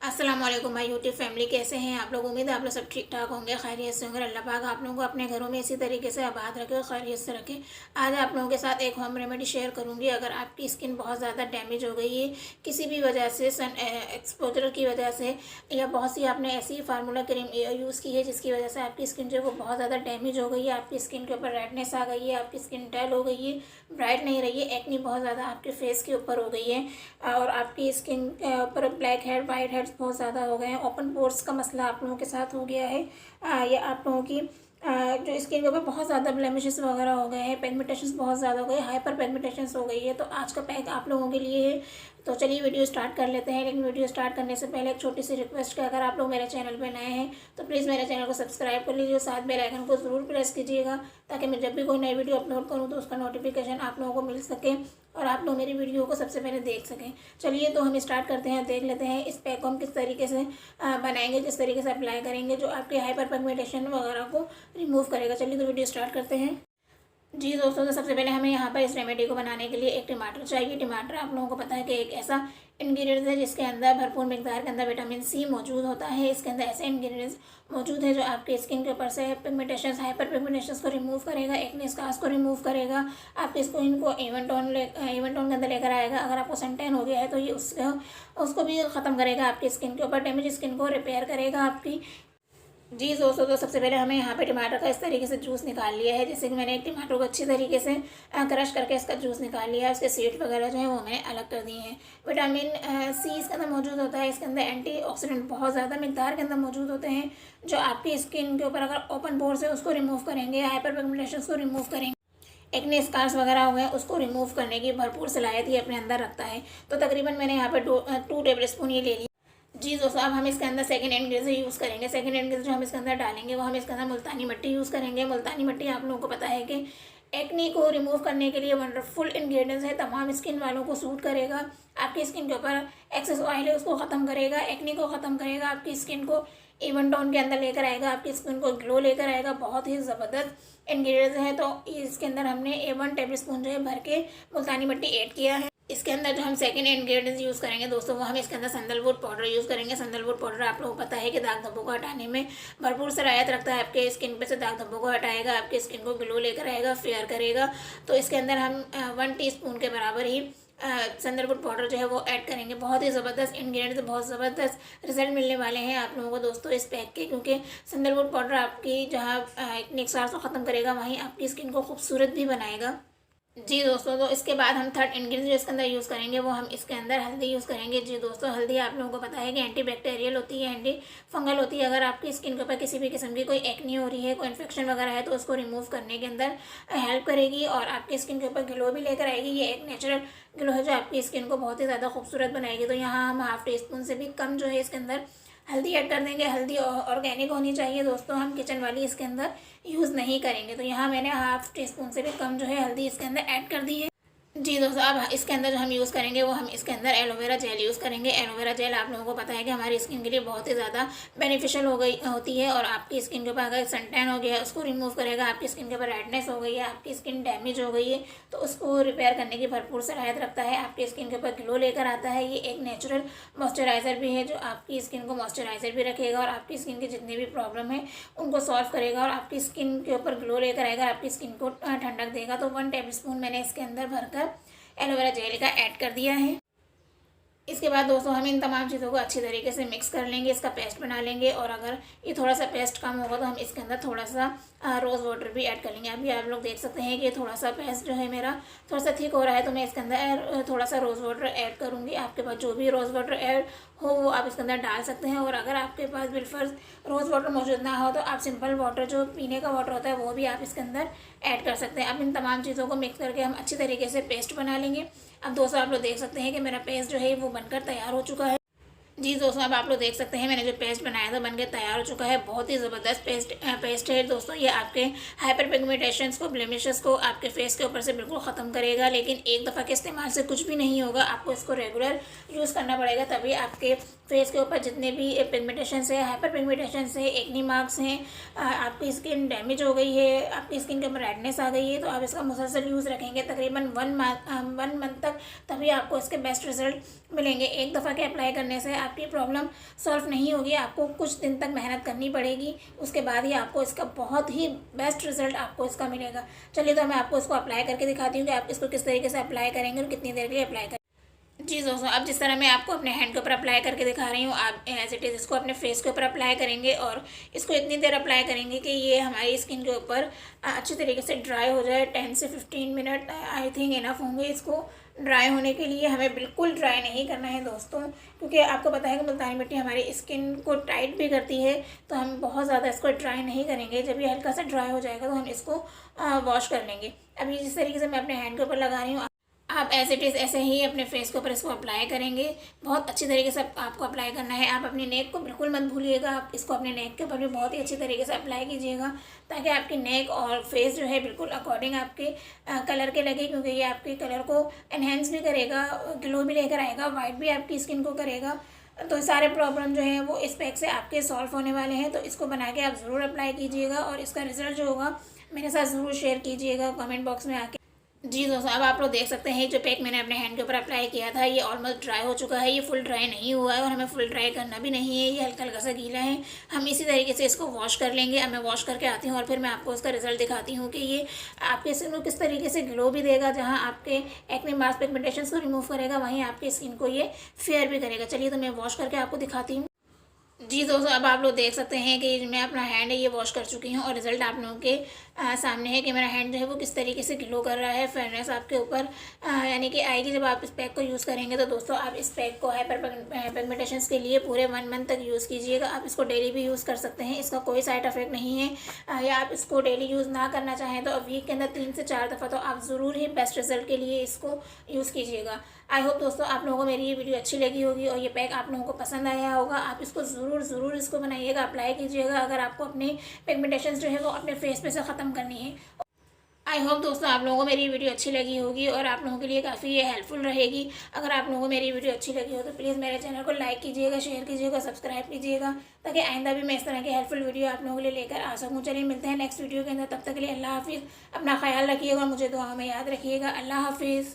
अस्सलाम वालेकुम my YouTube family, कैसे हैं आप लोग। उम्मीद है आप लोग सब ठीक ठाक होंगे, खैरियत से होंगे। अल्लाह पाक आप लोगों को अपने घरों में इसी तरीके से आबाद रखे और खैरियत से रखे। आज आप लोगों के साथ एक होम रेमेडी शेयर करूंगी। अगर आपकी स्किन बहुत ज़्यादा डैमेज हो गई है किसी भी वजह से, सन एक्सपोजर की वजह से, या बहुत सी आपने ऐसी फार्मूला क्रीम यूज़ की है जिसकी वजह से आपकी स्किन जो है वो बहुत ज़्यादा डैमेज हो गई है, आपकी स्किन के ऊपर रेडनेस आ गई है, आपकी स्किन डल हो गई है, ब्राइट नहीं रही है, एक्नी बहुत ज़्यादा आपके फेस के ऊपर हो गई है, और आपकी स्किन के ऊपर ब्लैक हेड, वाइट हेड्स बहुत ज़्यादा हो गए हैं, ओपन पोर्स का मसला आप लोगों के साथ हो गया है, या आप लोगों की जो स्किन के ऊपर बहुत ज़्यादा ब्लेमिशेस वगैरह हो गए हैं, पिगमेंटेशंस बहुत ज़्यादा हो गए, हाइपर पिगमेंटेशंस हो गई है, तो आज का पैक आप लोगों के लिए है। तो चलिए वीडियो स्टार्ट कर लेते हैं। लेकिन वीडियो स्टार्ट करने से पहले एक छोटी सी रिक्वेस्ट है, अगर आप लोग मेरे चैनल पर नए हैं तो प्लीज़ मेरे चैनल को सब्सक्राइब कर लीजिए, साथ बेल आइकन को ज़रूर प्रेस कीजिएगा ताकि मैं जब भी कोई नई वीडियो अपलोड करूँ तो उसका नोटिफिकेशन आप लोगों को मिल सके और आप लोग मेरी वीडियो को सबसे पहले देख सकें। चलिए तो हम स्टार्ट करते हैं, देख लेते हैं इस पैक को हम किस तरीके से बनाएंगे, किस तरीके से अप्लाई करेंगे जो आपके हाइपर पिगमेंटेशन वगैरह को रिमूव करेगा। चलिए तो वीडियो स्टार्ट करते हैं। जी दोस्तों, तो सबसे पहले हमें यहाँ पर इस रेमेडी को बनाने के लिए एक टमाटर चाहिए। टमाटर आप लोगों को पता है कि एक ऐसा इंग्रेडिएंट्स है जिसके अंदर भरपूर मिकदार के अंदर विटामिन सी मौजूद होता है। इसके अंदर ऐसे इंग्रेडिएंट्स मौजूद है जो आपके स्किन के ऊपर से पिगमेंटेशन, हाइपर पिगमेंटेशन को रिमूव करेगा, एक्ने स्कार्स को रिमूव करेगा, आपकी स्किन को इवन टोन के अंदर लेकर आएगा। अगर आपको सन टैन हो गया है तो ये उसको भी ख़त्म करेगा, आपकी स्किन के ऊपर डैमेज स्किन को रिपेयर करेगा आपकी। जी दोस्तों, तो सबसे पहले हमें यहाँ पे टमाटर का इस तरीके से जूस निकाल लिया है। जैसे कि मैंने एक टमाटर को अच्छी तरीके से क्रश करके इसका जूस निकाल लिया है, उसके सीड वगैरह जो है वो मैंने अलग कर दिए हैं। विटामिन सी इसके अंदर मौजूद होता है, इसके अंदर एंटीऑक्सीडेंट बहुत ज़्यादा मिकदार के अंदर मौजूद होते हैं जो आपकी स्किन के ऊपर अगर ओपन पोर्स है उसको रिमूव करेंगे, हाइपर पिगमेंटेशन को रिमूव करेंगे, एक्ने स्कार्स वगैरह हो गए उसको रिमूव करने की भरपूर सलाहियत ही अपने अंदर रखता है। तो तकरीबन मैंने यहाँ पर 2 टेबल स्पून ये ले लिया। जी दोस्तों, अब हम इसके अंदर सेकंड इंग्रेडिएंट यूज़ करेंगे। सेकंड इंग्रेडिएंट जो हम इसके अंदर डालेंगे वो हम इसके अंदर मुल्तानी मिट्टी यूज़ करेंगे। मुल्तानी मिट्टी आप लोगों को पता है कि एक्ने को रिमूव करने के लिए वंडरफुल इंग्रेडिएंट्स है, तमाम स्किन वालों को सूट करेगा। आपकी स्किन के ऊपर एक्सेस ऑयल है उसको ख़त्म करेगा, एक्ने को ख़त्म करेगा, आपकी स्किन को इवन टोन के अंदर लेकर आएगा, आपकी स्किन को ग्लो लेकर आएगा। बहुत ही ज़बरदस्त इंग्रेडिएंट्स है। तो इसके अंदर हमने 1 टेबल स्पून जो है भर के मुल्तानी मिट्टी ऐड किया है। इसके अंदर जो हम सेकंड इंग्रेडिएंट्स यूज़ करेंगे दोस्तों वो हम इसके अंदर सैंडलवुड पाउडर यूज़ करेंगे। सैंडलवुड पाउडर आप लोगों को पता है कि दाग धब्बों को हटाने में भरपूर सलाहियत रखता है, आपके स्किन पे से दाग धब्बों को हटाएगा, आपकी स्किन को ग्लो लेकर आएगा, फेयर करेगा। तो इसके अंदर हम 1 टीस्पून के बराबर ही सैंडलवुड पाउडर जो है वो ऐड करेंगे। बहुत ही ज़बरदस्त इंग्रेडिएंट्स, बहुत ज़बरदस्त रिजल्ट मिलने वाले हैं आप लोगों को दोस्तों इस पैक के, क्योंकि सैंडलवुड पाउडर आपकी जहाँ एक्ने स्कार्स को ख़त्म करेगा वहीं आपकी स्किन को खूबसूरत भी बनाएगा। जी दोस्तों, तो इसके बाद हम थर्ड इंग्रेडिएंट जो इसके अंदर यूज़ करेंगे वो हम इसके अंदर हल्दी यूज़ करेंगे। जी दोस्तों, हल्दी आप लोगों को पता है कि एंटी बैक्टीरियल होती है, एंटी फंगल होती है। अगर आपकी स्किन के ऊपर किसी भी किस्म की कोई एक्ने हो रही है, कोई इन्फेक्शन वगैरह है तो उसको रिमूव करने के अंदर हेल्प करेगी और आपकी स्किन के ऊपर ग्लो भी लेकर आएगी। ये एक नेचुरल ग्लो है जो आपकी स्किन को बहुत ही ज़्यादा खूबसूरत बनाएगी। तो यहाँ हम हाफ टी स्पून से भी कम जो है इसके अंदर हल्दी ऐड कर देंगे। हल्दी ऑर्गेनिक होनी चाहिए दोस्तों, हम किचन वाली इसके अंदर यूज़ नहीं करेंगे। तो यहाँ मैंने हाफ टी स्पून से भी कम जो है हल्दी इसके अंदर ऐड कर दी है। जी दोस्तों, अब इसके अंदर जो हम यूज़ करेंगे वो हम इसके अंदर एलोवेरा जेल यूज़ करेंगे। एलोवेरा जेल आप लोगों को पता है कि हमारी स्किन के लिए बहुत ही ज़्यादा बेनिफिशियल होती है और आपकी स्किन के ऊपर अगर सन टैन हो गया है उसको रिमूव करेगा, आपकी स्किन के ऊपर रेडनेस हो गई है, आपकी स्किन डैमेज हो गई है तो उसको रिपेयर करने की भरपूर सलाहियत रखता है, आपकी स्किन के ऊपर ग्लो लेकर आता है। ये एक नेचुरल मॉइस्चराइज़र भी है जो आपकी स्किन को मॉइस्चराइज़र भी रखेगा और आपकी स्किन की जितनी भी प्रॉब्लम है उनको सॉल्व करेगा और आपकी स्किन के ऊपर ग्लो लेकर आएगा, आपकी स्किन को ठंडक देगा। तो 1 टेबल स्पून मैंने इसके अंदर भरकर एलोवेरा जेल का ऐड कर दिया है। इसके बाद दोस्तों हम इन तमाम चीज़ों को अच्छी तरीके से मिक्स कर लेंगे, इसका पेस्ट बना लेंगे और अगर ये थोड़ा सा पेस्ट कम होगा तो हम इसके अंदर थोड़ा सा रोज़ वाटर भी ऐड कर लेंगे। अभी आप लोग देख सकते हैं कि ये थोड़ा सा पेस्ट जो है मेरा थोड़ा सा थिक हो रहा है तो मैं इसके अंदर थोड़ा सा रोज़ वाटर ऐड करूँगी। आपके पास जो भी रोज़ वाटर ऐड हो वो आप इसके अंदर डाल सकते हैं और अगर आपके पास बिल्कुल रोज़ वाटर मौजूद ना हो तो आप सिंपल वाटर जो पीने का वाटर होता है वो भी आप इसके अंदर ऐड कर सकते हैं। अब इन तमाम चीज़ों को मिक्स करके हम अच्छी तरीके से पेस्ट बना लेंगे। अब दोस्तों आप लोग देख सकते हैं कि मेरा पेस्ट जो है वो बनकर तैयार हो चुका है। जी दोस्तों, अब आप लोग देख सकते हैं मैंने जो पेस्ट बनाया था बनके तैयार हो चुका है। बहुत ही ज़बरदस्त पेस्ट है दोस्तों। ये आपके हाइपर पिगमेंटेशंस को, ब्लेमिशेस को आपके फेस के ऊपर से बिल्कुल ख़त्म करेगा। लेकिन एक दफ़ा के इस्तेमाल से कुछ भी नहीं होगा, आपको इसको रेगुलर यूज़ करना पड़ेगा तभी आपके फेस के ऊपर जितने भी पिगमेंटेशंस है, हाइपर पिगमेंटेशंस है, एक्नी मार्क्स हैं, आपकी स्किन डैमेज हो गई है, आपकी स्किन के ऊपर रेडनेस आ गई है तो आप इसका मुसलसल यूज़ रखेंगे तकरीबन 1 मंथ तक, तब तभी आपको इसके बेस्ट रिजल्ट मिलेंगे। एक दफ़ा के अप्लाई करने से आपकी प्रॉब्लम सॉल्व नहीं होगी, आपको कुछ दिन तक मेहनत करनी पड़ेगी, उसके बाद ही आपको इसका बहुत ही बेस्ट रिजल्ट आपको इसका मिलेगा। चलिए तो मैं आपको इसको अप्लाई करके दिखाती हूँ कि आप इसको किस तरीके से अप्लाई करेंगे और कितनी देर के लिए अप्लाई करेंगे। जी दोस्तों, अब जिस तरह मैं आपको अपने हैंड के ऊपर अप्लाई करके दिखा रही हूँ, आप एज इट इज़ इसको अपने फेस के ऊपर अप्लाई करेंगे और इसको इतनी देर अप्लाई करेंगे कि ये हमारी स्किन के ऊपर अच्छी तरीके से ड्राई हो जाए। 10 से 15 मिनट आई थिंक इनफ होंगे इसको ड्राई होने के लिए। हमें बिल्कुल ड्राई नहीं करना है दोस्तों, क्योंकि आपको पता है कि मुल्तानी मिट्टी हमारी स्किन को टाइट भी करती है, तो हम बहुत ज़्यादा इसको ड्राई नहीं करेंगे। जब ये हल्का सा ड्राई हो जाएगा तो हम इसको वॉश कर लेंगे। अभी जिस तरीके से मैं अपने हैंड के ऊपर लगा रही हूँ, आप एज इट इज़ ऐसे ही अपने फेस के ऊपर इसको अप्लाई करेंगे। बहुत अच्छी तरीके से आपको अप्लाई करना है। आप अपनी नेक को बिल्कुल मत भूलिएगा, आप इसको अपने नेक के ऊपर भी बहुत ही अच्छी तरीके से अप्लाई कीजिएगा, ताकि आपकी नेक और फेस जो है बिल्कुल अकॉर्डिंग आपके कलर के लगे, क्योंकि ये आपके कलर को एनहेंस भी करेगा, ग्लो भी लेकर आएगा, वाइट भी आपकी स्किन को करेगा। तो सारे प्रॉब्लम जो है वो इस पैक से आपके सॉल्व होने वाले हैं। तो इसको बना के आप ज़रूर अप्लाई कीजिएगा और इसका रिज़ल्ट जो होगा मेरे साथ ज़रूर शेयर कीजिएगा कमेंट बॉक्स में आके। जी दोस्तों, अब आप लोग देख सकते हैं जो पैक मैंने अपने हैंड के ऊपर अप्लाई किया था ये ऑलमोस्ट ड्राई हो चुका है। ये फुल ड्राई नहीं हुआ है और हमें फुल ड्राई करना भी नहीं है, ये हल्का हल्का सा गीला है। हम इसी तरीके से इसको वॉश कर लेंगे। अब मैं वॉश करके आती हूँ और फिर मैं आपको इसका रिजल्ट दिखाती हूँ कि ये आपके स्किन को किस तरीके से ग्लो भी देगा। जहाँ आपके एक्ने मार्क्स पिगमेंटेशंस को रिमूव करेगा, वहीं आपकी स्किन को ये फेयर भी करेगा। चलिए तो मैं वॉश करके आपको दिखाती हूँ। जी दोस्तों, अब आप लोग देख सकते हैं कि मैं अपना हैंड है ये वॉश कर चुकी हूँ और रिज़ल्ट आप लोगों के सामने है कि मेरा हैंड जो है वो किस तरीके से ग्लो कर रहा है। फेयरनेस आपके ऊपर यानी कि आएगी जब आप इस पैक को यूज़ करेंगे। तो दोस्तों, आप इस पैक को हाइपर पिगमेंटेशंस के लिए पूरे 1 मंथ तक यूज़ कीजिएगा। आप इसको डेली भी यूज़ कर सकते हैं, इसका कोई साइड इफेक्ट नहीं है। या आप इसको डेली यूज़ ना करना चाहें तो वीक के अंदर 3 से 4 दफ़ा तो आप ज़रूर ही बेस्ट रिजल्ट के लिए इसको यूज़ कीजिएगा। आई होप दोस्तों आप लोगों को मेरी ये वीडियो अच्छी लगी होगी और ये पैक आप लोगों को पसंद आया होगा। आप इसको ज़रूर इसको बनाइएगा, अप्लाई कीजिएगा, अगर आपको अपने पिगमेंटेशंस जो है वो अपने फेस पे से ख़त्म करनी है। आई होप दोस्तों आप लोगों को मेरी वीडियो अच्छी लगी होगी और आप लोगों के लिए काफ़ी ये हेल्पफुल रहेगी। अगर आप लोगों को मेरी वीडियो अच्छी लगी हो तो प्लीज़ मेरे चैनल को लाइक कीजिएगा, शेयर कीजिएगा, सब्सक्राइब कीजिएगा, ताकि आइंदा भी मैं इस तरह की हेल्पफुल वीडियो आप लोगों के लिए लेकर आ सकूँ। चलिए मिलते हैं नेक्स्ट वीडियो के अंदर, तब तक के लिए अल्लाह हाफिज़। अपना ख्याल रखिएगा और मुझे दुआ में याद रखिएगा। अल्लाह हाफिज़।